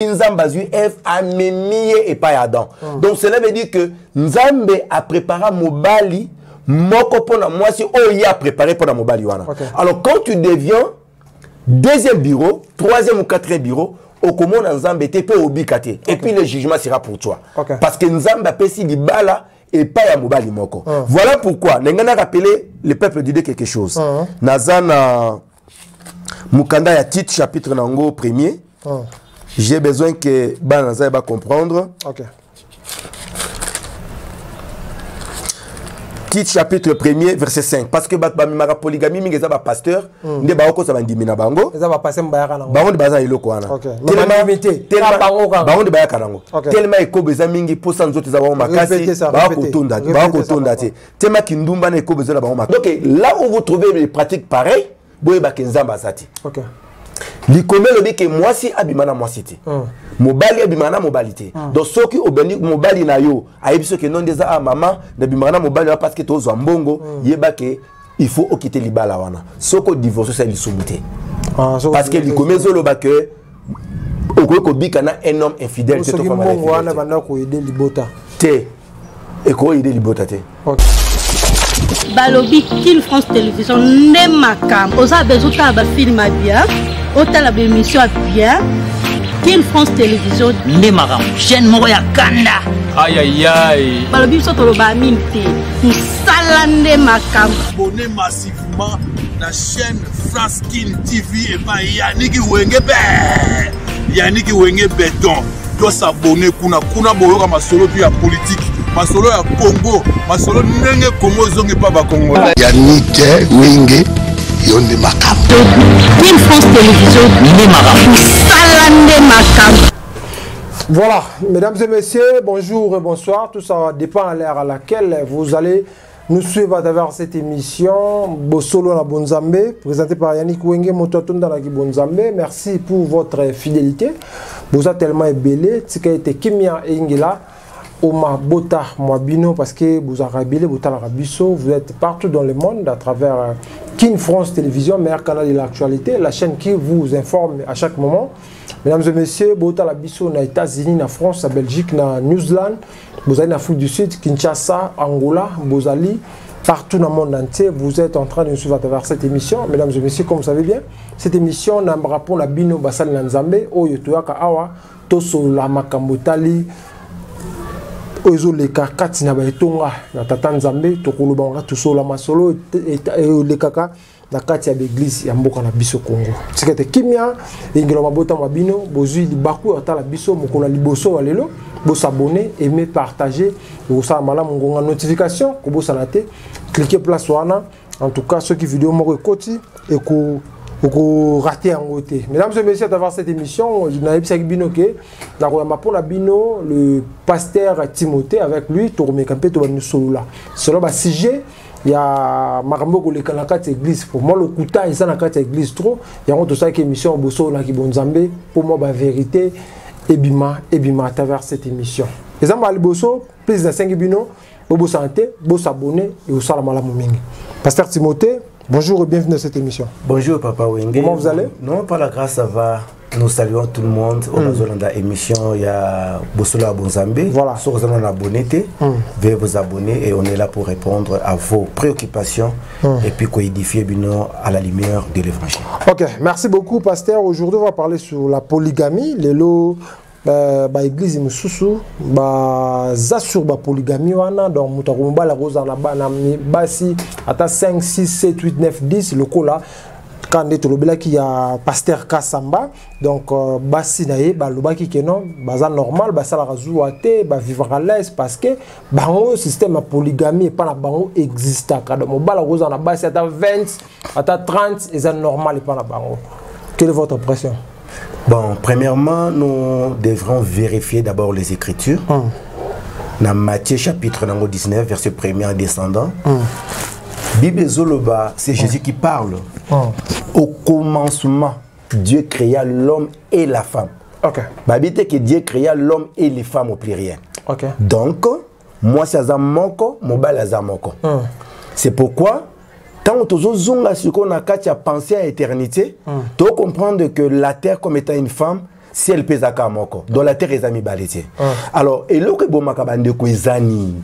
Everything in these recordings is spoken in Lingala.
Nzambe a Ève a mémie et pas Adam. Donc cela veut dire que Nzambe a préparé Mobali, moko pona moi si il a préparé pour Mobali wana. Alors quand tu deviens deuxième bureau, troisième ou quatrième bureau, au comment Nzambe te peut obikate. Et puis le jugement sera pour toi. Parce que Nzambe a pesi libala et pas ya Mobali moko. Voilà pourquoi n'engana rappeler le peuple de Dieu quelque chose. Nazana Mukanda ya titre chapitre nango premier. J'ai besoin que Banazai va comprendre. Titre chapitre 1er, verset 5. Parce que la polygamie, il y a des pasteurs, il y a des gens qui ont bango. Il y a des personnes qui ont des gens qui ont tellement il y a des pour sans autres avoir makasi tellement kindumba na besoin d'avoir. Donc là où vous trouvez les pratiques pareilles, boye ba kenzamba sati. Likome le dit que moi si abimana moi cité. Mobali abimana mobilité. Donc ceux qui obéni mobali na yo, ayebiso que non des a maman d'abimana mobali parce que to zo mbongo, yeba que il faut quitter libala wana. Ceux qui divorce ça lisumuté. Parce que likome zo lo ba que okoko bikana un homme infidèle c'est to femme. Wana bana ko aider libota. Te. Et ko aider libota te. Balobi King France Télévision n'est ma cam. Osa bezuta ba film bien. Ota la émission bien. King France Télévision n'est ma cam. Chaîne moya kanda. Aïe aïe aïe. Balobi soto lo ba minti. Musala n'est ma cam. Abonnez massivement la chaîne France King TV et pas Yannick Wengebe. Yannick Wengebe béton. Doit s'abonner kuna boyoka masolo puis la politique. Masolo ya Congo, masolo ndenge Congo zongi pa ba Congo. Yannick Wenge yonde makam. King France Télévision ne makam. Salande makam. Voilà, mesdames et messieurs, bonjour et bonsoir. Tout ça dépend à l'heure à laquelle vous allez nous suivre à travers cette émission Bosolo na Bonzambe, présentée par Yannick Wenge Mototunda na Bonzambe. Merci pour votre fidélité. Vous êtes tellement ébélé, tika été Kimia et Ingela. Oma Bota Mwabino parce que vous avez rabillé Bota Larabiso, vous êtes partout dans le monde à travers King France Télévision, meilleur canal de l'actualité, la chaîne qui vous informe à chaque moment. Mesdames et messieurs, Bota Larabiso na États-Unis, na France, na Belgique, na New Zealand, vous êtes en Afrique du Sud, Kinshasa, Angola, Bozali, partout dans le monde entier, vous êtes en train de nous suivre à travers cette émission. Mesdames et messieurs, comme vous savez bien, cette émission n'a pas rapport à Bino Basal Nanzambe, Oyotoyaka Awa, Toso la Makambotali. Ozo le kakati na baitonga na tata Nzambe tokoloba tusola masolo le kaka na kati ya l'église ya mboka na biso Congo. Sikete kimia ingelo mabota mabino bozui libaku atala biso mokolo liboso walelo bo s'abonner, aimer, partager, bo sa malamu ngonga notification ko bo salate, cliquez place wana. En tout cas ceux qui vidéo moko ekoti et ko raté en côté. Mesdames et messieurs, à travers cette émission, je n'avais pas bino que le pasteur Timothée avec lui, tourné campé to nous solo là. Selon le sujet, il y a Marambo ko le kanaka église pour moi le kuta ils na kati église trop. Il y a tout ça qui émission boso na ki bonzambe pour moi la vérité et bima à travers cette émission. Les amis ali boso, plus de 5 bino, bo santé, bo s'abonner et au salam ala mingi. Pasteur Timothée, bonjour et bienvenue dans cette émission. Bonjour Papa Wenge. Comment vous allez? Non, par la grâce ça va. Nous saluons tout le monde. On a dans l'émission, il y a Bosolo Bonzambe. Voilà. Si vous avez abonné, veuillez vous abonner et on est là pour répondre à vos préoccupations et puis édifier à la lumière de l'évangile. Ok, merci beaucoup Pasteur. Aujourd'hui on va parler sur la polygamie. Les lots. Église mususu za sur polygamie wana donc mutakumba la rosa na bana basi ata 5 6 7 8 9 10 le kola quand est le qui a pasteur Kasamba donc basi naé balobaki que non baza normal basa la razua te ba vivre à l'aise parce que bango système de polygamie pas na bango existe quand mobala rosa na basi ata 20 ata 30 est normal et pas na bango. Quelle est votre impression? Bon, premièrement, nous devrons vérifier d'abord les Écritures. Dans Matthieu chapitre 19, verset 1er en descendant. Bible Zoloba, c'est Jésus qui parle. Au commencement, Dieu créa l'homme et la femme. Babité que Dieu créa l'homme et les femmes au pluriel. Donc, moi c'est Azamoko, mon bal Azamoko. C'est pourquoi quand on a pensé à l'éternité, tu comprendre que la terre comme étant une femme, ciel pesaka moko dans la terre ezami baletier. Alors eloko bomaka bandeko ezani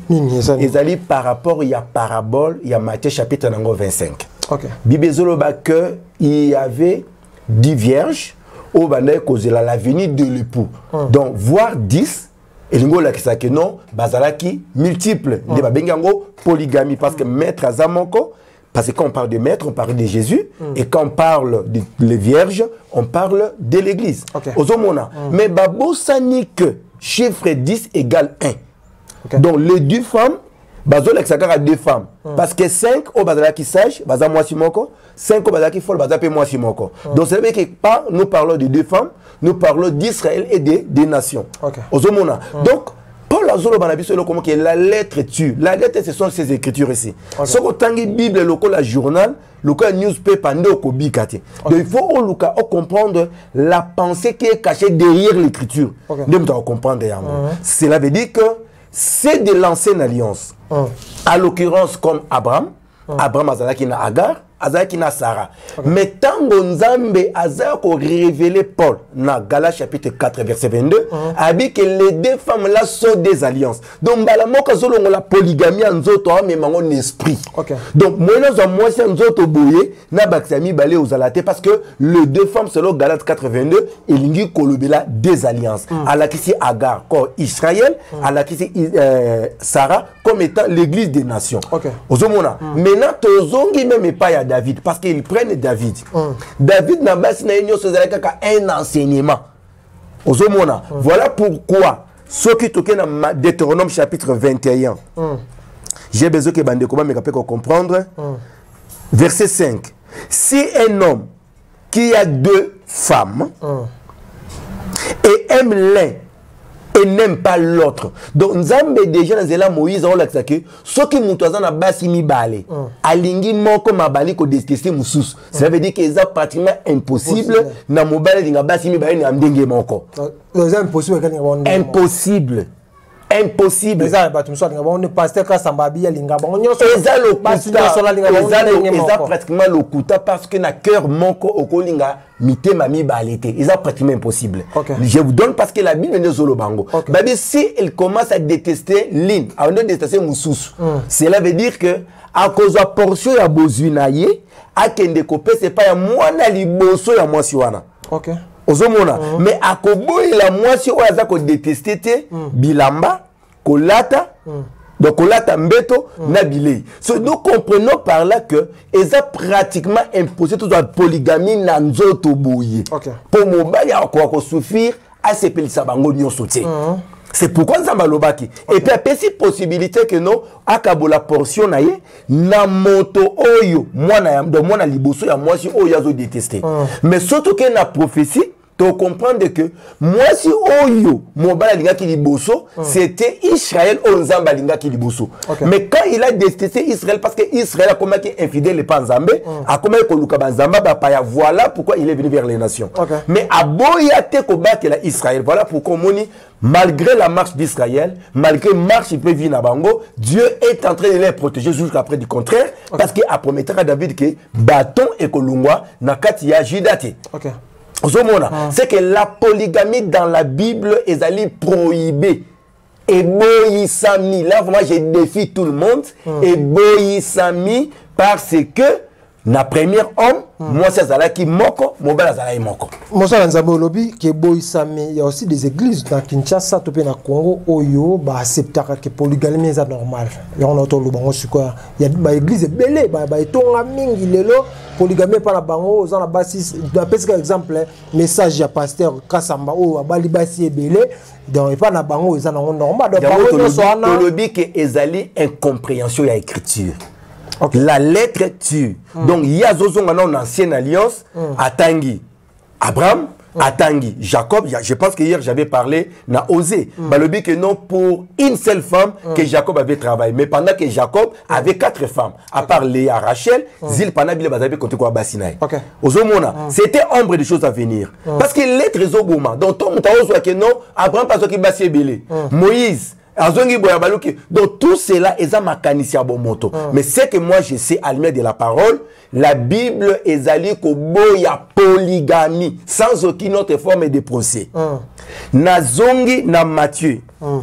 ezali par rapport il y a parabole il y a Matthieu chapitre 25. OK. Bible zoloba que il y avait 10 vierges au bandai kozela la venue de l'époux. Donc voir 10 et lingo la kisake non bazalaki multiple de babengango polygamie parce que maître azamoko. Parce que quand on parle de maître, on parle de Jésus. Et quand on parle des vierges, on parle de l'église. Ozomona. Mais babo sani que chiffre 10 égale 1. Donc les 2 femmes, bazo l'exagar à 2 femmes. Parce que 5 au bazala qui sage, baza moi simoko. 5 au bazala qui folle, baza pe moi simoko. Donc c'est vrai que pas nous parlons de 2 femmes, nous parlons d'Israël et des nations. Ozomona. Donc Paul Azolo Banabiso comment que la lettre tue. La lettre ce sont ces écritures ici. Ce que tangi Bible local journal, local newspaper ndoko bikati. Donc il faut comprendre la pensée qui est cachée derrière l'écriture. Nous devons comprendre cela veut dire que c'est de l'ancienne alliance. À l'occurrence comme Abraham, Abraham azalaki na Agar, azalaki na Sarah. Mais tango Nzambe azako révéler Paul na Galates chapitre 4 verset 22, a dit que les 2 femmes là sont des alliances. Donc bala moka zolo la polygamie nzoto mais mangon esprit. Donc moi c'est nzoto boye na baksami balé aux alate parce que les 2 femmes selon Galates 4 22 elingi kolobela des alliances. Alakisi Agar comme Israël, alakisi Sarah comme étant l'église des nations. Ozomona. Maintenant tozongi même pas ya David parce qu'ils prennent David. David n'a pas un enseignement. Voilà pourquoi ce qui toque dans Deutéronome chapitre 21. J'ai besoin que bande comprendre. Verset 5. Si un homme qui a 2 femmes et aime l'un et n'aime pas l'autre. Donc Nzambe déjà dans la Moïse on l'a que ce qui mutoza na basi mi balé alingi moko mabali ko détester mususu. Ça veut dire que c'est pratiquement impossible na mobile linga basi mi balé na ndenge moko. C'est impossible impossible. Impossible. Ça pasteur Kasambabi linga bon nyonso. Eza pratiquement le kuta parce que na cœur moko okolinga mité mami balete. Eza pratiquement impossible. Je vous donne parce que la Bible ne zolo bango. Babi si elle commence à détester l'in, à détester mususu. Cela veut dire que à cause de portion ya bozuinaye, a kende kopé c'est pas ya mwana liboso ya mwasi wana. Ozomona mais akoboyi la mwasi oyo aza ko détester te bilamba kolata donc kolata mbeto na bilei. So nous comprenons par là que eza pratiquement imposé toute la polygamie na nzoto boye. Pour mobali akoko souffrir à se pelisa bango nyonso te. C'est pourquoi Nzamba lobaki. Et puis il y a possibilité que non akabola portion na ye na moto oyo mwana liboso ya mwasi oyo azo détester. Mais surtout que na prophétie tu comprends que moi si oyo mobala linga ki liboso c'était Israël au Nzamba linga ki liboso. Mais quand il a détesté Israël parce que Israël a comment qui infidèle pas Nzambe a comment ko luka Nzamba ba pa ya voilà pourquoi il est venu vers les nations. Mais a boya te ko battre la Israël voilà pourquoi moni malgré la marche d'Israël, malgré marche il peut vivre na bango, Dieu est en train de les protéger jusqu'après du contraire parce qu'il a promis à David que bâton et kolungwa na kati ya Judate. C'est que la polygamie dans la Bible est allée prohibée. Et boyisami, là moi je défie tout le monde. Et boyisami parce que na premier homme, moi c'est Zalaki Moko, mon bel Zalaki Moko. Moi ça dans un lobby qui est boyisami. Il y a aussi des églises dans Kinshasa, topé na Congo, Oyo, bah accepter que polygamie est normal. Il y a un autre lobby, c'est quoi? Il y a des églises belé, bah itonga mingi lelo. Polygamie par la bango, aux en la basse, par exemple, message à pasteur Kassamba ou à Balibasi et Belé, donc pas la bango, ils en ont normal. Donc, le but que Ezali incompréhension à écriture. La lettre tue. Donc, il y a une ancienne alliance à Tanguy, Abraham, à Tanguy, Jacob. Je pense que hier j'avais parlé, n'a osé. Le but que non pour une seule femme que Jacob avait travaillé. Mais pendant que Jacob avait 4 femmes, à part Léa, Rachel, Zil, Panabile, Bazabi, Kotekwa, Bassinaï. C'était ombre des choses à venir. Parce que lettre est au moment. Donc, ton que non, Abraham, parce qu'il Bassi Belé. Moïse, Donc tout cela est un mécanicien bon moto. Mais c'est que moi je sais à lumière de la parole, la Bible est allée qu'au boya polygamie sans aucune autre forme de procès. Nazongi na Matthieu.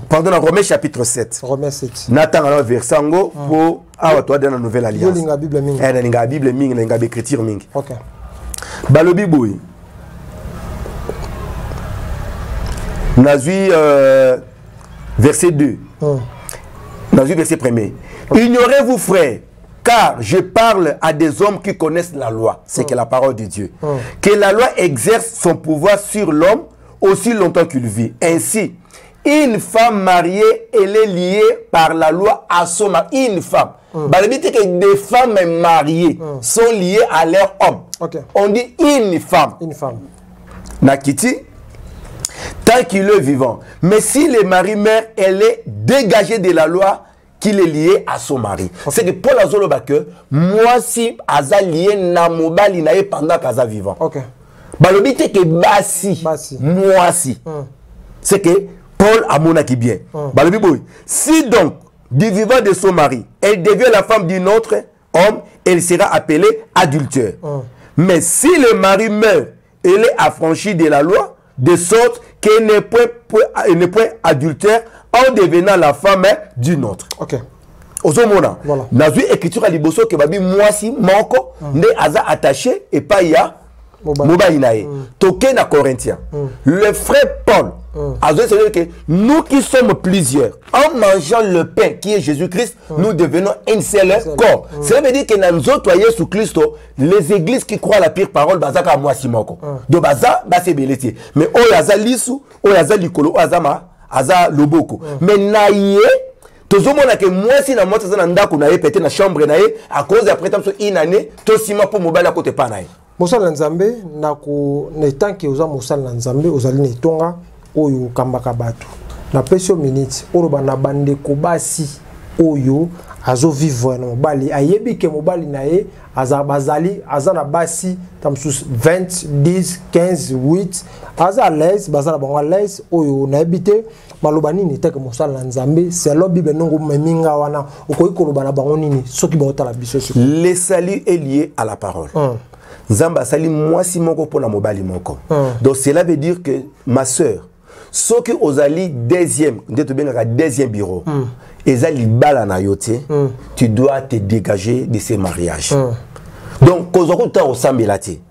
Pardon, dans Romains chapitre 7. Romains 7. Nathan alors verset pour toi dans la nouvelle alliance. La Bible mingi. La Bible mingi, la écriture mingi. OK. Balobi boy. Nazui verset 2. Nazui verset 1er. Ignorez-vous frères, car je parle à des hommes qui connaissent la loi, c'est que la parole de Dieu. Que la loi exerce son pouvoir sur l'homme aussi longtemps qu'il vit. Ainsi, une femme mariée, elle est liée par la loi à son mari. Une femme. Que des femmes mariées sont liées à leur homme. On dit une femme. Une femme. Nakiti, tant qu'il est vivant. Mais si le mari meurt, elle est dégagée de la loi qu'il est lié à son mari. C'est que Paul Azoloba que moi si aza lié na mobali na pendant qu'aza vivant. Balobi te que basi. Moi si. C'est que Paul a mon qui bien. Balobi boy. Si donc du vivant de son mari, elle devient la femme d'un autre homme, elle sera appelée adultère. Mais si le mari meurt, elle est affranchie de la loi, de sorte qu'elle n'est point adultère en devenant la femme d'une autre. Ozomona. Voilà. Nazui écriture à liboso que babi moi si manko ne aza attaché et pas ya mobaïnae. Toké na Corinthiens. Le frère Paul a dit que nous qui sommes plusieurs, en mangeant le pain qui est Jésus-Christ, nous devenons un seul corps. Cela veut dire que dans nous autres, sous Christ, les églises qui croient la pire parole, bazaka moi si manko. Donc baza, c'est belé. Mais oyaza lisu, oyaza likolo, oyaza loboko. Mais naïe. Tozomona que moi si na moto za ndako na ye pété na chambre na ye à cause après tant une année to sima pour mobile à côté pa na ye. Mosala nzambe na ko na tanki oza mosala nzambe ozali ne tonga oyo kambaka bato. Na pesio minute oroba na bande ko basi oyo azo vivre na mobali ayebi ke mobali na ye azabazali azana basi tamsus 20 10 15 8 aza l'aise bazana bango l'aise oyo na ebité malobani ni teke mosala na nzambe c'est lo bible nongo meminga wana okoyi koloba na bango nini soki baota la biso soki le salut est lié à la parole. Nzamba sali moi si moko pona mobali moko. Donc cela veut dire que ma sœur soki ozali deuxième bureau ezali bala na yote tu dois te dégager de ces mariages. Donc kozokuta osambelati.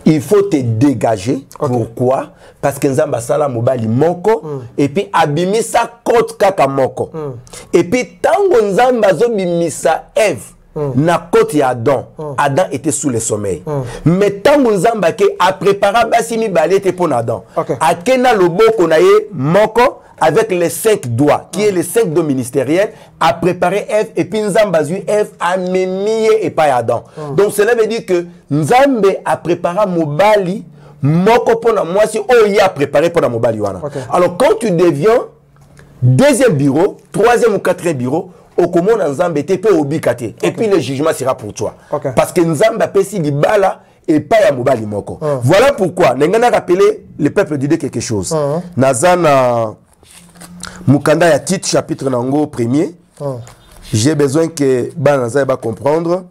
Il faut te dégager. Pourquoi? Parce que Nzamba sala mobali moko et puis abimisa kote kaka moko. Et puis tango Nzamba zo bimisa Ève na kote ya Adam. Adam était sous le sommeil. Mais tango Nzamba ke a préparé basi mi balete pour Adam. Akena loboko na ye moko avec les 5 doigts, qui est les 5 doigts ministériels, a préparé Ève et puis Nzamba zu Ève a mémié et pas Adam. Donc cela veut dire que Nzambe a préparé mobali moko pona moi si il a préparé pour la mobali wana. Alors quand tu deviens deuxième bureau, troisième ou quatrième bureau, au comment Nzambe te peut obikate et puis le jugement sera pour toi. Parce que Nzamba pesi di bala et pas ya mobali moko. Voilà pourquoi n'engana rappeler le peuple de Dieu quelque chose. Nazana Mukanda ya titre chapitre nango premier. J'ai besoin que Banaza va comprendre.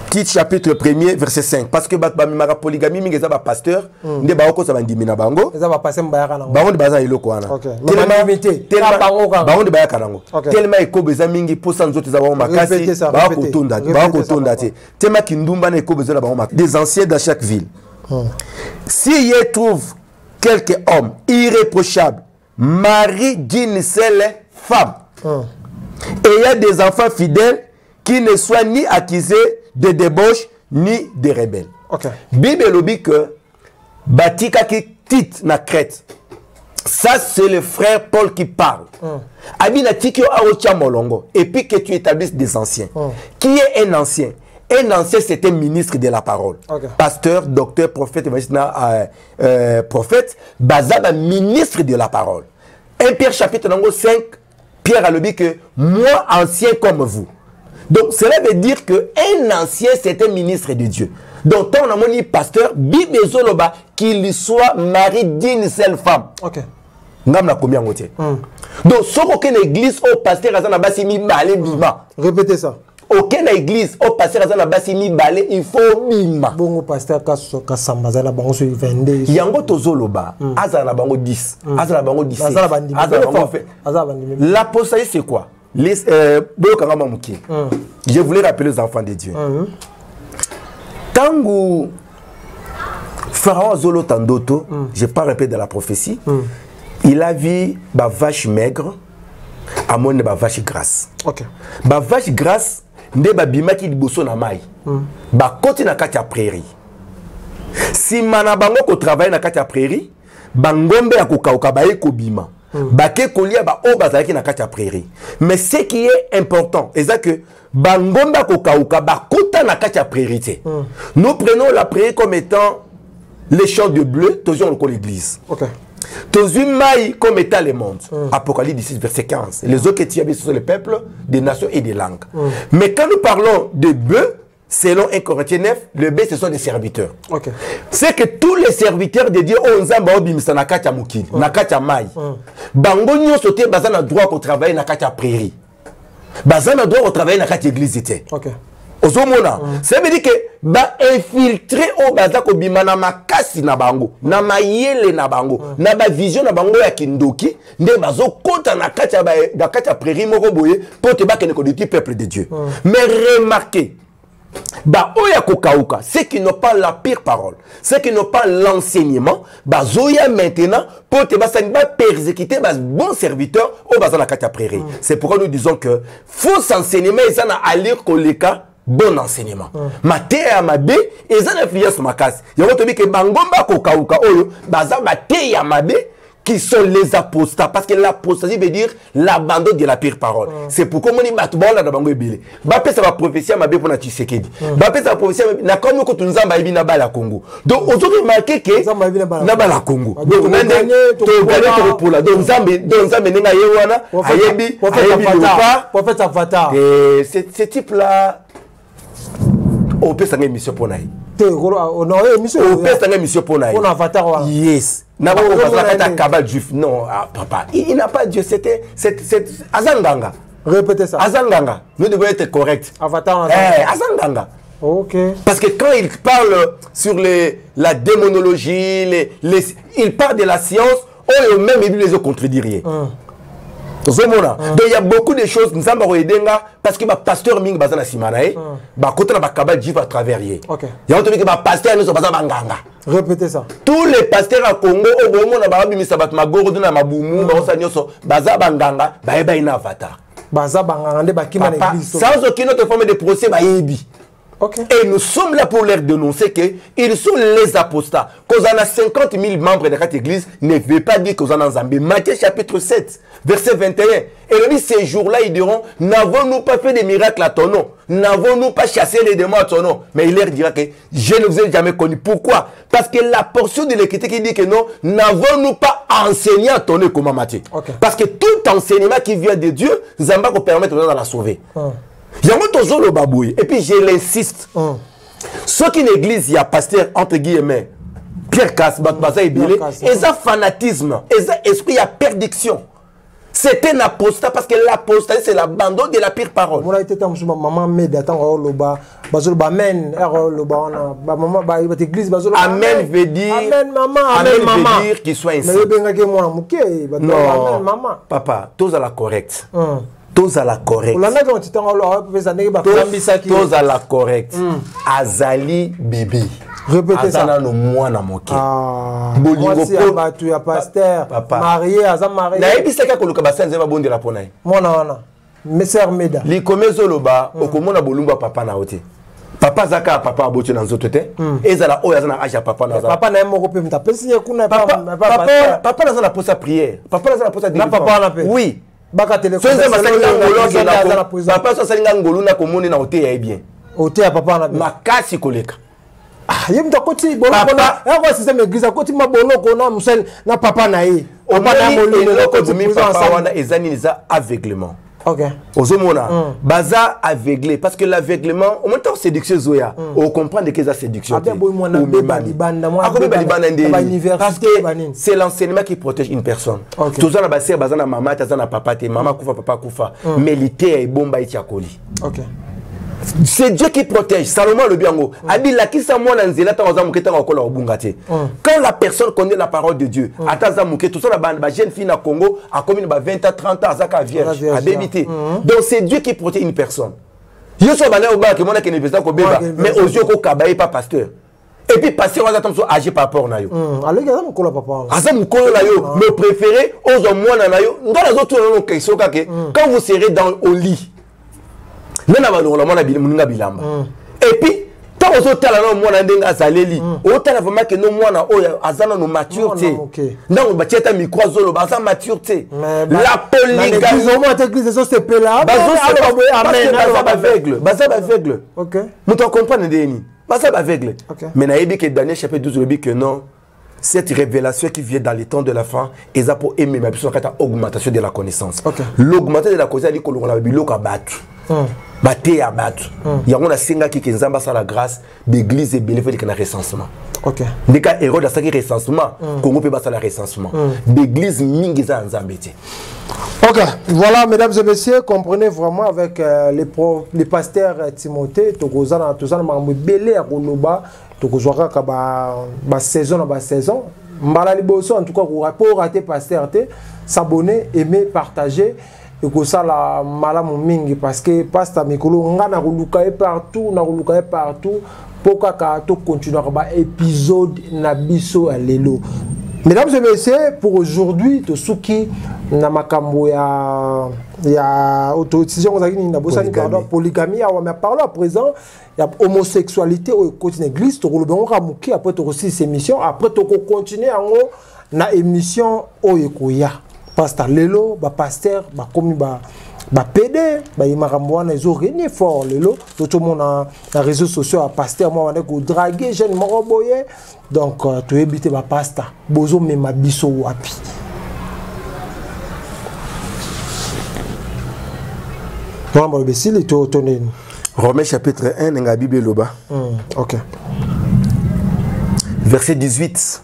Titre chapitre 1er verset 5 parce que bamimaka polygamie mingi eza ba pasteur nde ba ko sa bandimi na bango eza ba passer mbayaka nango bango de baza eloko wana bango de bayaka nango tellement ekobo eza mingi posa nzoto eza bango makasi ba ko tonda te tema kindumba na ekobo eza bango makasi des anciens dans chaque ville. Si y trouve quelques hommes irréprochables, mari d'une seule femme, et il y a des enfants fidèles qui ne soient ni accusés de débauche ni de rebelles. Bible dit que Batika qui titre na Crète. Ça c'est le frère Paul qui parle. Abina tikio aocha molongo et puis que tu établisses des anciens. Qui est un ancien? Un ancien, c'était ministre de la parole. Pasteur, docteur, prophète, prophète, Bazaba, ministre de la parole. 1 Pierre chapitre 5, Pierre a le dit que moi, ancien comme vous. Donc, cela veut dire qu'un ancien, c'est un ministre de Dieu. Donc, tant on a mon pasteur, Bible Zoloba, qu'il soit mari d'une seule femme. Ok. Ngam na combien ngotier. Donc, si aucune église au pasteur azana basi mi balé bima. Répétez ça. Aucune église au pasteur azana basi mi balé, il faut bima. Bon, pasteur Kassamba zala bango sur 22. Yango tozoloba, azana bango 10. Azana bango 17. Azana bango fait. L'apostasie c'est quoi? Je voulais rappeler les enfants de Dieu. Tango Pharaon Zolo Tandoto, je n'ai pas répété de la prophétie, il a vu ma vache maigre, à mon ma vache grasse. Ok. Ma vache grasse, ne ba bima ki liboso na mai. Ba koti na kati ya prairie. Si manabango ko travaille na kati ya prairie, ba ngombe ya kokauka ba eko bima. Bake kolia ba o bazalaki na kati ya prairie. Mais ce qui est important, c'est que ba ngombe ya kokauka ba kota na kati ya prairie. Nous prenons la prairie comme étant les champs de bleu, toujours dans l'église. Ok. Tozu maï comme étant le monde. Apocalypse 16, verset 15. Les autres qui sont les peuples, des nations et des langues. Mais quand nous parlons de bœufs, selon 1 Corinthiens 9, le bœuf, ce sont des serviteurs. Ok. C'est que tous les serviteurs de Dieu ont un bimisa na katia mukini, na katia maï. Bango nyo sote bazana droit pour travailler na katia prairie. Bazana droit pour travailler na katia église était. Ok. Ozomona, ça veut dire que ba infiltrer au bazako bima na makasi na bango, na mayele na bango, na ba vision na bango ya kindoki, nde bazo kota na katia prairie moko boye pour te ba kene ko du peuple de Dieu. Mais remarquez, bah oya kokauka, ceux qui n'ont pas la pire parole, ceux qui n'ont pas l'enseignement, bah zoya maintenant pour te ba persécuter bas bon serviteur au bazan la katia prairie. C'est pourquoi nous disons que faux enseignement ils en a à lire koleka bon enseignement. Mate ya mabe ils en influence makasi. Yango to bi ke bangomba kokauka oyo baza mate ya mabe qui sont les apostats, parce que l'apostasie veut dire l'abandon de la pire parole. C'est pourquoi on dit Batouba la bango ebele. Bapé ça va prophétie à ma bé pour na Tshisekedi. Bapé ça va prophétie na comme ko tunzamba ibi na bala Congo. Donc aujourd'hui remarquez que na bala Congo. Donc on a gagné pour la donc Nzambe nenga yewana ayebi prophète Avatar. Et ce type là on peut s'engager mission pour naï. On peut s'engager mission pour naï. On Avatar. Yes. N'a pas cabal juif. Non, papa. Il n'a pas Dieu. C'était Azanganga. Répétez ça. Azanganga. Nous devons être corrects. Avatar. Azanganga. Ok. Parce que quand il parle sur la démonologie, il parle de la science, on même il les contredire. Donc il y a beaucoup de choses nous avons aidé parce que ma pasteur Ming bazana simanae ba kota na ba kabal juif à travers yé. OK. Il y a autre que ba pasteur nous bazana banganga. Répétez ça. Tous les pasteurs à Congo au moment na ba bimisa bat magoro na mabumu ba osanyoso baza banganga ba eba ina avatar. Baza banganga nde ba kima na église. Sans aucune autre forme de procès ba yebi. Okay. Et nous sommes là pour leur dénoncer qu'ils sont les apostats. Qu'on en a 50 000 membres de cette église ne veut pas dire qu'on en a Zambé. Matthieu chapitre 7, verset 21. Et il dit, ces jours-là, ils diront, n'avons-nous pas fait des miracles à ton nom? N'avons-nous pas chassé les démons à ton nom? Mais il leur dira que je ne vous ai jamais connu. Pourquoi? Parce que la portion de l'écriture qui dit que non, n'avons-nous pas enseigné à ton nom comment Matthieu? Okay. Parce que tout enseignement qui vient de Dieu, Zamba peut permettre de la sauver. Et puis je l'insiste. Ceux qui n'église, il y a pasteur entre guillemets, Pierre Kasbat, Baza Ebele, et ça fanatisme, et ça esprit, il y a perdiction. C'est un apostat parce que l'apostat c'est l'abandon de la pire parole. Amen veut dire. Amen veut dire qu'il soit ainsi. Non, papa, tous à la correcte. Tous à la correcte. Tous à la correcte. Azali bébé. Répétez ça. Azana no mwana moke. Bolingo tu ya pasteur. Marié, azam marié. Na ebisaka koluka basanze ba bondela pona. Mwana wana. Messer Meda. Li komezo loba okomona bolumba papa na ote. Papa zaka papa abocho na nzoto te. Ezala oya zana aja papa na zala. Papa na moko pe mtapesi kuna papa na zala posa prière. Papa na zala posa na papa na pe. Oui. Baka télé. Papa so salinga ngolu na komoni na ote ya bien. Ote ya papa na makasi koleka. Ah, yemta koti boloko na. Eko système église koti maboloko na musel na papa na ye. Papa na boloko koti papa wana ezani za aveuglement. Ok. Ozomona, baza aveuglé parce que l'aveuglement, au moins tant séduction zoya, on comprend de quelle séduction. Parce que c'est l'enseignement qui protège une personne. Tout ça na basé bazana maman, tazana papa, te maman kufa papa kufa, mais l'ité est bomba et tiakoli. Ok. C'est Dieu qui protège. Salomon le biango a dit la qui moi quand la personne connaît la parole de Dieu, tout ça la jeune fille na Congo a commis 20 à 30 ans à vierge à débiter. Donc c'est Dieu qui protège une personne. Je suis allé au bar que mon mais aux yeux ko kabaye pas pasteur. Et puis pasteur on attend agir par rapport na yo. Allez gars mon papa. Azam ko na yo, me préféré aux moi na yo. Dans les autres quand vous serez dans au lit. Et puis, tant que vous avez dit que nous avons maturité. La polygamie. Mais Daniel chapitre 12 dit que non. Cette révélation qui vient dans les temps de la fin, ils ont pour aimer, mais ils ont augmentation de la connaissance. L'augmentation de la connaissance, c'est qu'on a battu. Baté à battre. Il y a un singa qui est la grâce d'église et bénéfice de recensement. Ok. Des cas héros de ça qui recensement, Congo peut passer la recensement. D'église mingiza nzambeti. Ok, voilà mesdames et messieurs, comprenez vraiment avec les pasteurs Timothée, Togozana, tout ça, mais belé à Koloba, Togozwaka ba saison ba saison. Mbala liboso en tout cas pour rater pasteur s'abonner, aimer, partager. Et que ça la malamu mingi parce que pasteur Mikolo ngana kuluka partout na kuluka partout pour que continuer ba épisode na biso alelo. Mesdames et messieurs, pour aujourd'hui to suki na makambo ya autotisation na bosani pardon polygamie ya mais parlons à présent ya homosexualité au côté église to kolobengo kamuki après to aussi ces émissions après to continuer en na émission oyekoya. Pasteur lelo ba pasteur ba komi ba PD ba imakambo wana ezo régner fort lelo tout le monde na réseaux sociaux a pasteur moi wana ko draguer jeune moko boye donc to ebité ba pasteur bozo mema biso wapi Ramba besili to tonene Romains chapitre 1 nga Bible loba. OK. Verset 18.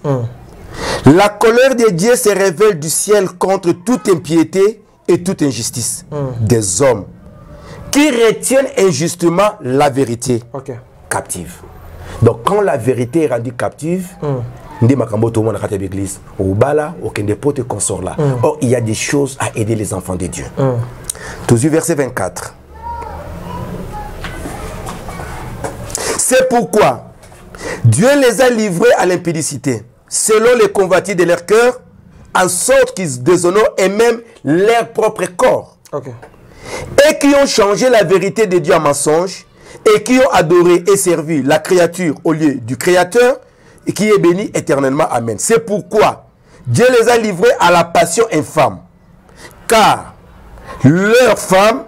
La colère de Dieu se révèle du ciel contre toute impiété et toute injustice des hommes qui retiennent injustement la vérité captive. Donc quand la vérité est rendue captive, or il y a des choses à aider les enfants de Dieu. Toujours verset 24. C'est pourquoi Dieu les a livrés à l'impudicité selon les convoitises de leur cœur, en sorte qu'ils déshonorent et même leur propre corps. Et qui ont changé la vérité de Dieu en mensonge, et qui ont adoré et servi la créature au lieu du Créateur, et qui est béni éternellement. Amen. C'est pourquoi Dieu les a livrés à la passion infâme, car leurs femmes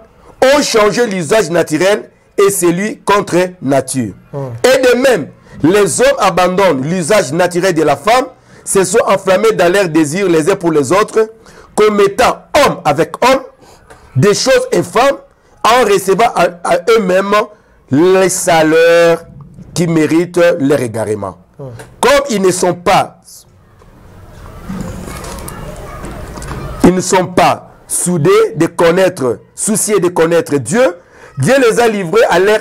ont changé l'usage naturel et celui contre nature. Et de même, les hommes abandonnent l'usage naturel de la femme, se sont enflammés dans leurs désirs les uns pour les autres, commettant homme avec homme des choses infâmes, en recevant à eux-mêmes les salaires qui méritent leur égarement. Comme ils ne sont pas soudés de connaître, souciés de connaître Dieu, Dieu les a livrés à leur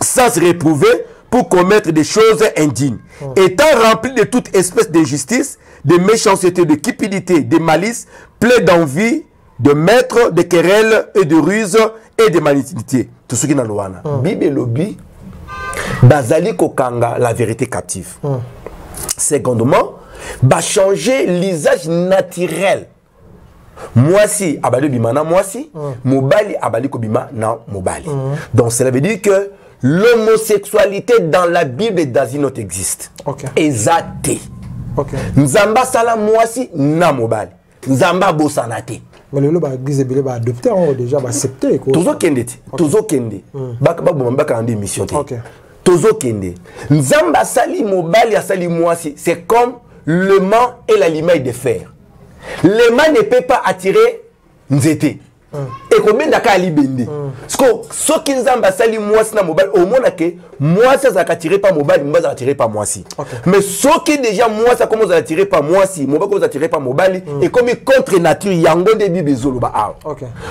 sens réprouvé pour commettre des choses indignes, étant remplis de toute espèce d'injustice, de méchanceté, de cupidité, de malice, plein d'envie, de maître, de querelles et de ruse et de malignité. Tout ce qui est dans le Bible lobby, bazali kokanga la vérité captive. Secondement, va changer l'usage naturel. Moi si abali bimana moi si, mobali abali kobima na mobali. Donc cela veut dire que l'homosexualité dans la Bible et dans une autre existe. Exacté. Nzamba sala moi si na mobali. Nzamba bosanate. Mais le ba église belé ba adopter déjà ba accepter quoi. Tozo kende. Baka ba bomba ka andi mission te. Tozo kende. Nzamba sali mobali ya sali moi si, c'est comme le mât et la limaille de fer. Le mât ne peut pas attirer nzete. et combien d'aka ali bende ce qui nous ambassali moi na mobile au moins que moi ça va attirer pas mobile moi ça attirer pas moi si mais ce qui déjà moi ça commence à attirer pas moi si mobile commence à attirer pas mobile et comme contre nature yango de bibi zoloba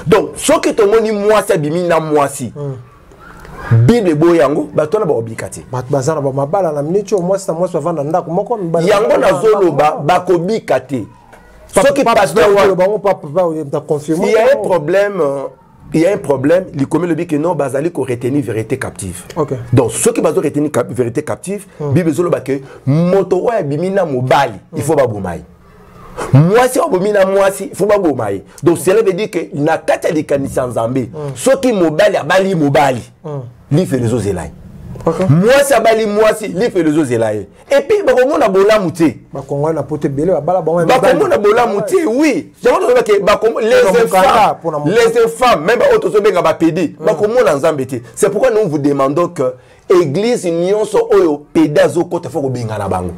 donc ce qui te moni moi ça bimi na moi si Bible boyango batona ba oblikati bazana ba mabala na minute moi ça moi ça vanda ndako moko yango na zoloba ba kobikati ce qui pasteur il y a un problème il y a un problème il comme le dit que non bazali ko retenir vérité captive donc ceux qui bazo retenir vérité captive Bible zoloba que moto wa bimina mobali il faut ba bomai moi si on bomina moi si il faut ba bomai donc cela veut dire que na kata de kanisa nzambe ceux qui mobali abali mobali li fait les ozelai moi ça bali moi si li fait les ozelai et puis ba ko na bola muté ba kongo na pote belé ba bala bon ba ko na bola muté oui je vois que ba les femmes même auto so benga ba pédé ba ko na nzambe té c'est pourquoi nous vous demandons que église nyonso oyo pédazo kota foko bingana bango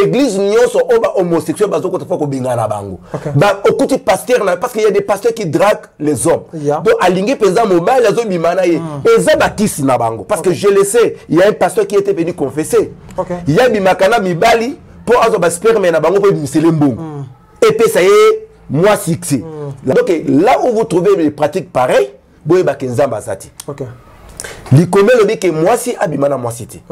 église nyonso oba homosexuel bazo kota foko bingana bango ba okuti pasteur na parce qu'il y a des pasteurs qui draguent les hommes donc alingi penza mobile azo bimana ye eza bakisi na bango parce que je le sais il y a un pasteur qui était venu confesser il y a bimakana mibali pour azo ba sperme na bango pour misele mbongo et puis ça y est moi succès donc là où vous trouvez des pratiques pareilles boye ba kenza basati Likome le dit que moi si abimana moi cité.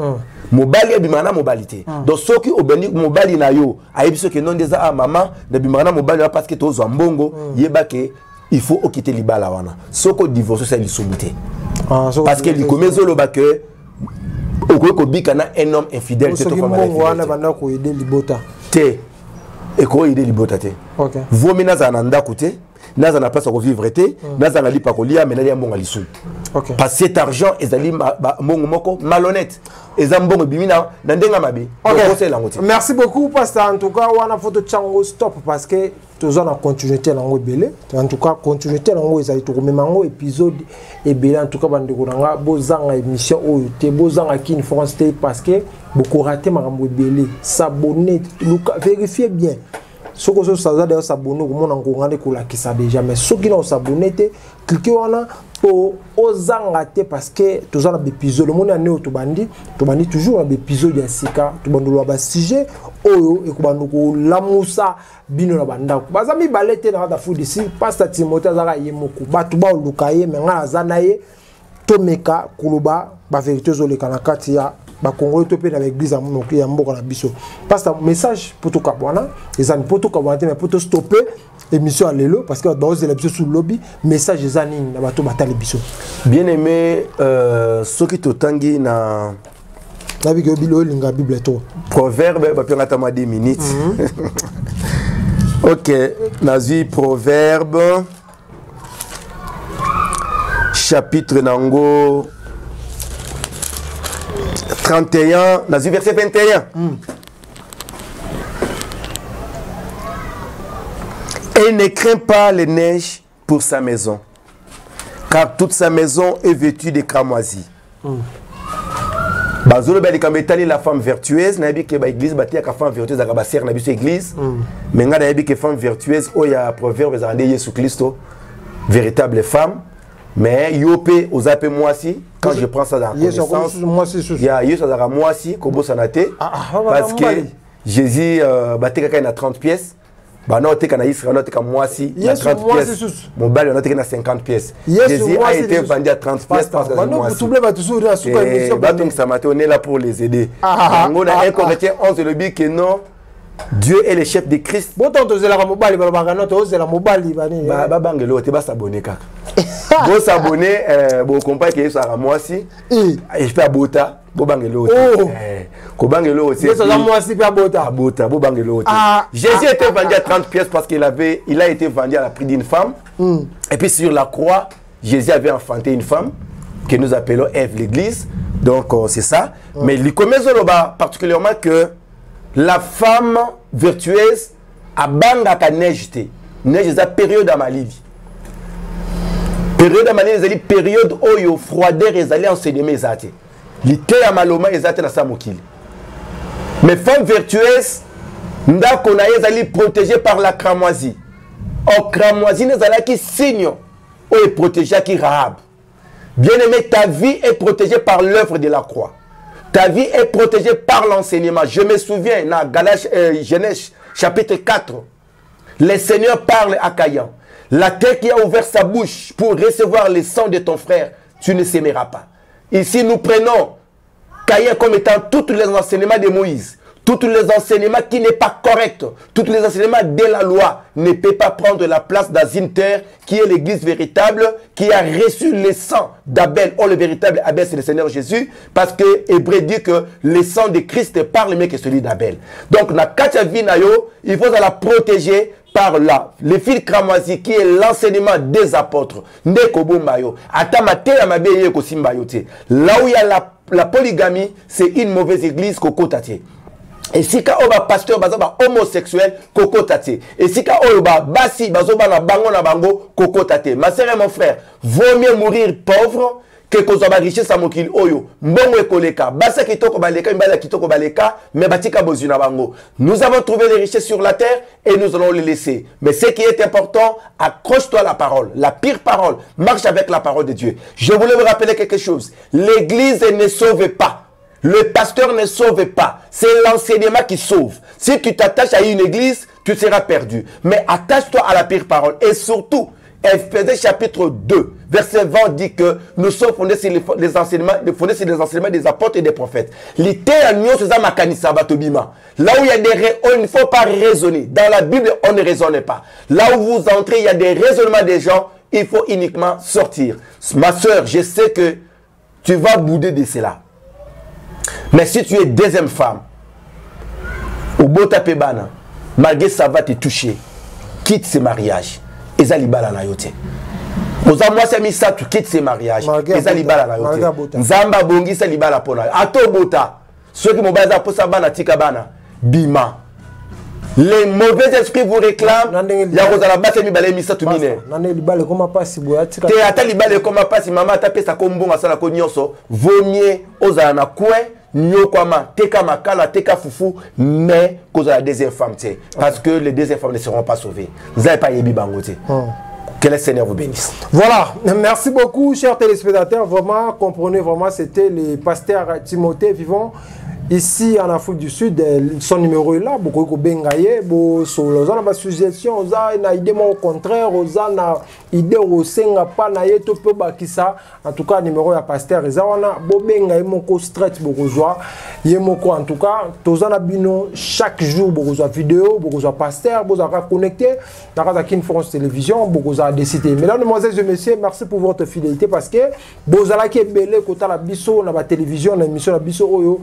Mobali abimana mobilité. Donc ceux qui obéni mobali na yo, ayebiso que non déjà à maman de bimana mobali parce que tozo mbongo, yeba que il faut quitter libala wana. Ceux qui divorce c'est lisumité. Parce que likome zo le ba que okoko bikana un homme infidèle te to fama. Wana banda ko aider libota. Te. Et ko aider libota te. OK. Vomina za nanda kote. Naza na place à vivre té, naza na li pa kolia mais na mbonga lisu. OK. Parce que cet argent ezali mbongo moko malhonnête. Ezambongo bimina na ndenga mabe. OK. Merci beaucoup pasteur en tout cas wana photo chango stop parce que tous on a continuité nango belé. En tout cas continuité nango ezali to memango épisode et belé en tout cas bande ko nanga bozanga émission oyo te bozanga King France T parce que beaucoup raté makambo belé. S'abonner, vérifiez bien. Ce que vous savez d'ailleurs s'abonner au monde en Congolais qu'on l'a qui ça déjà mais ceux qui n'ont s'abonné cliquez on pour ozangate parce que tous on a des épisodes le monde est né au tubandi toujours des épisodes ya sika tubandi lo ba sujet oyo e kubandi ko lamusa bino na banda bazami balete na da food ici pasteur Timothée azaka yemoku batu ba lukaye mais ngala zanaye tomeka kuluba ba vérité zo le kana kati ya ba Congolais topé dans l'église ya mboka na biso parce que message pour tout kabwana les amis pour tout kabwana mais pour tout stopper émission à l'élo parce que dans les élections sous lobby message les amis na bato batali biso bien aimé ceux qui totangi na la bible linga bible to proverbe ba pengata ma 10 minutes OK nazi proverbe chapitre nango 31, dans le verset 21. Et ne craint pas les neiges pour sa maison, car toute sa maison est vêtue de cramoisis. La femme vertueuse, n'a que l'église bâtie la femme vertueuse, la serre n'a église, mais n'a que femme vertueuse, il y a proverbe de Jésus Christ, véritable femme. Mais yopé aux appels moi si quand je prends ça dans la connaissance il y a moi si kobo sanate parce que Jésus batté quelqu'un à 30 pièces bah non t'es kana Israël t'es comme moi si à 30 pièces mon bal on a t'es à 50 pièces Jésus a été vendu à 30 pièces parce que moi si bah donc ça m'a on est là pour les aider on a un Corinthiens 11 le dit que non Dieu est le chef de Christ. Bon tant que la mobile la mobile bah bangelo te ba s'abonner kaka. Bon s'abonner bon compagnie que ça à moi si et je peux abota bo bangelo ko bangelo aussi ça moi si pe abota bo bangelo Jésus était vendu à 30 pièces parce qu'il a été vendu à la prix d'une femme et puis sur la croix Jésus avait enfanté une femme que nous appelons Ève l'église donc c'est ça mais les commerçants particulièrement que la femme vertueuse a banda ta neige c'est la période à Mali. Période à Mali, c'est période où il froideur et allé enseigner mes athées. L'été à Maloma et athées na samokili. Mais femme vertueuse, nda qu'on a allé protégée par la cramoisie. En cramoisie, nous allons qui signe où est protégé qui Rahab. Bien-aimé, ta vie est protégée par l'œuvre de la croix. Ta vie est protégée par l'enseignement. Je me souviens, dans Genèse chapitre 4, le Seigneur parle à Caïn. La terre qui a ouvert sa bouche pour recevoir le sang de ton frère, tu ne s'aimeras pas. Ici, nous prenons Caïn comme étant tous les enseignements de Moïse. Tous les enseignements qui n'est pas correct, tous les enseignements de la loi ne peuvent pas prendre la place dans une terre qui est l'église véritable, qui a reçu le sang d'Abel. Oh, le véritable Abel, c'est le Seigneur Jésus, parce que Hébreu dit que le sang de Christ parle mieux que celui d'Abel. Donc, dans Katia Vinayo, il faut la protéger par là. Le fil cramoisi qui est l'enseignement des apôtres. Là où il y a la polygamie, c'est une mauvaise église kokotati. Et si ka oba pasteur bazoba homosexuel kokotate. Et si ka oba basi bazoba na bango na bango kokotate. Ma sœur et mon frère, vaut mieux mourir pauvre que kozoba richesse à mokili oyo. Mbongo ekoleka. Basa kitoko baleka, mbala kitoko baleka, mais batika bozuna bango. Nous avons trouvé les richesses sur la terre et nous allons les laisser. Mais ce qui est important, accroche-toi à la parole. La pire parole, marche avec la parole de Dieu. Je voulais vous rappeler quelque chose. L'église ne sauve pas. Le pasteur ne sauve pas. C'est l'enseignement qui sauve. Si tu t'attaches à une église, tu seras perdu. Mais attache-toi à la pire parole. Et surtout, Ephésiens chapitre 2, verset 20 dit que nous sommes fondés sur les enseignements des apôtres et des prophètes. Là où il y a des il ne faut pas raisonner. Dans la Bible, on ne raisonne pas. Là où vous entrez, il y a des raisonnements des gens. Il faut uniquement sortir. Ma soeur, je sais que tu vas bouder de cela. Mais si tu es deuxième femme, au Bota Pebana, malgré ça va te toucher, quitte ce mariage. Ezalibala na yote. Oza mwasi misa tu quitte ce mariage. Ezalibala na yote. Nzamba bongi sa libala pona. Ato bota. Ceux qui m'obaza posa bana tika bana. Bima. Les mauvais esprits vous réclament. Ya kozala base mi balé misa tu mine. Nane libale koma pasi boya tika. Te ata libale koma pasi mama ta pesa kombonga sala ko nyonso. Vaut mieux oza na coin. Nyokama, teka makala, teka foufou, mais cause la deuxième femme, parce que les deuxièmes femmes ne seront pas sauvées. Vous n'avez pas yébi bangoté. Que le Seigneur vous bénisse. Voilà, merci beaucoup, chers téléspectateurs. Vraiment, comprenez vraiment, c'était le pasteur Timothée Vivant. Ici en Afrique du Sud, son numéro est là. Beaucoup de bengaye, beaucoup de suggestions, on a idée au contraire, on a idée au senga pas na yeto peu bakisa. En tout cas, numéro ya pasteur Ezawana, bo bengaye moko stretch beaucoup joie. Yemoko en tout cas, tozana bino chaque jour beaucoup de vidéos, beaucoup de pasteur, beaucoup de connecté. Dans la Kin France Télévision, beaucoup de décidé. Mesdames, Mesdemoiselles et Messieurs, merci pour votre fidélité parce que bozala ki belé kota la biso na ba télévision, na émission la biso oyo.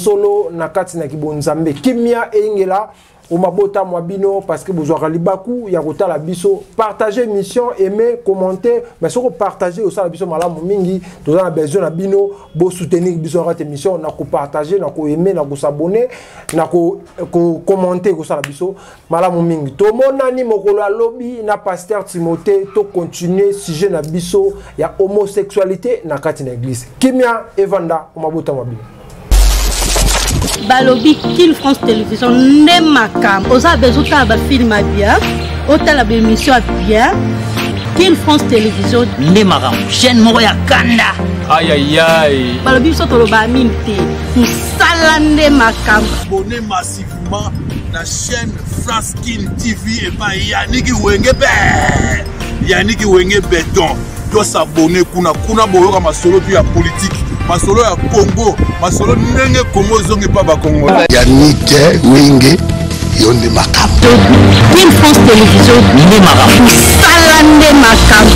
Solo nakati na kibonzambe kimia engela umabota mwabino parce que vous aurez libaku ya kota la biso partager mission aimer commenter mais surtout partager au la biso malamu mingi tous on a besoin na bino bo soutenir biso rate émission na ko partager na ko aimer na ko s'abonner na ko commenter au la biso malamu mingi to monani mokolo lobby na pasteur Timothée to continuer sujet na biso ya homosexualité na kati na église kimia evanda umabota mwabino balobi Kin France Télévision ne makam oza bezuta ba film bien otala ba émission bien Kin France Télévision ne makam chaîne moko ya kanda aïe aïe aïe balobi so tolo ba minute musala ne makam abonnez massivement la chaîne France Kin TV et pas Yannick Wenge Béton doit s'abonner kuna boyoka masolo puis ya politique masolo ya Congo masolo ndenge Congo zonge pa ba Congo Yannick Wenge yonde makam Kin France Télévision ne makam sala ne makam